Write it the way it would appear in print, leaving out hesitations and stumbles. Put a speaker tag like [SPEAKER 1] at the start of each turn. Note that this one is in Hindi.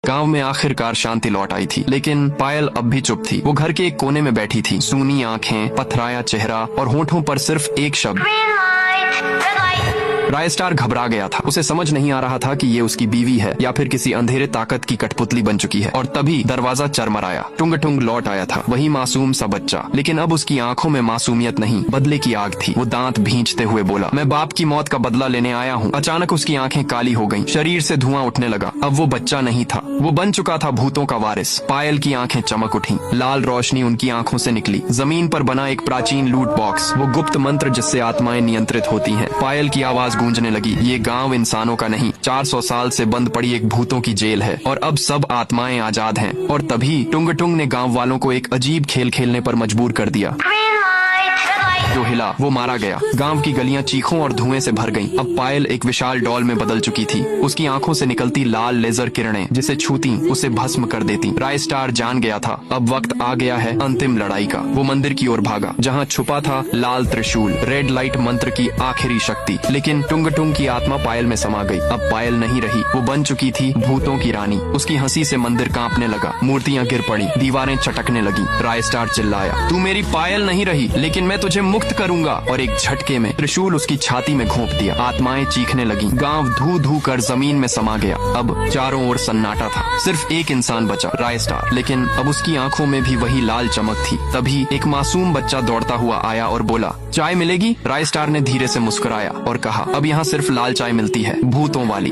[SPEAKER 1] गांव में आखिरकार शांति लौट आई थी, लेकिन पायल अब भी चुप थी। वो घर के एक कोने में बैठी थी, सूनी आंखें, पथराया चेहरा और होठों पर सिर्फ एक शब्द। रायस्टार घबरा गया था। उसे समझ नहीं आ रहा था कि ये उसकी बीवी है या फिर किसी अंधेरे ताकत की कठपुतली बन चुकी है। और तभी दरवाजा चरमराया। टुंग टुंग लौट आया था, वही मासूम सा बच्चा, लेकिन अब उसकी आंखों में मासूमियत नहीं, बदले की आग थी। वो दांत भींचते हुए बोला, मैं बाप की मौत का बदला लेने आया हूँ। अचानक उसकी आंखें काली हो गईं, शरीर से धुआं उठने लगा। अब वो बच्चा नहीं था, वो बन चुका था भूतों का वारिस। पायल की आंखें चमक उठी, लाल रोशनी उनकी आंखों से निकली। जमीन पर बना एक प्राचीन लूट बॉक्स, वो गुप्त मंत्र जिससे आत्माएं नियंत्रित होती हैं। पायल की आवाज गूंजने लगी, ये गांव इंसानों का नहीं, 400 साल से बंद पड़ी एक भूतों की जेल है और अब सब आत्माएं आजाद हैं। और तभी टुंग टुंग ने गांव वालों को एक अजीब खेल खेलने पर मजबूर कर दिया। जो हिला वो मारा गया। गांव की गलियां चीखों और धुएं से भर गईं। अब पायल एक विशाल डॉल में बदल चुकी थी। उसकी आंखों से निकलती लाल लेजर किरणें जिसे छूती उसे भस्म कर देती। रायस्टार जान गया था, अब वक्त आ गया है अंतिम लड़ाई का। वो मंदिर की ओर भागा, जहां छुपा था लाल त्रिशूल, रेड लाइट मंत्र की आखिरी शक्ति। लेकिन टुंग टुंग की आत्मा पायल में समा गई। अब पायल नहीं रही, वो बन चुकी थी भूतों की रानी। उसकी हंसी से मंदिर कांपने लगा, मूर्तियां गिर पड़ी, दीवारें चटकने लगी। रायस्टार चिल्लाया, तू मेरी पायल नहीं रही, लेकिन मैं तुझे मुक्त करूंगा। और एक झटके में त्रिशूल उसकी छाती में घोंप दिया। आत्माएं चीखने लगी, गांव धू धू कर जमीन में समा गया। अब चारों ओर सन्नाटा था, सिर्फ एक इंसान बचा, रायस्टार। लेकिन अब उसकी आंखों में भी वही लाल चमक थी। तभी एक मासूम बच्चा दौड़ता हुआ आया और बोला, चाय मिलेगी? रायस्टार ने धीरे से मुस्कुराया और कहा, अब यहाँ सिर्फ लाल चाय मिलती है, भूतों वाली।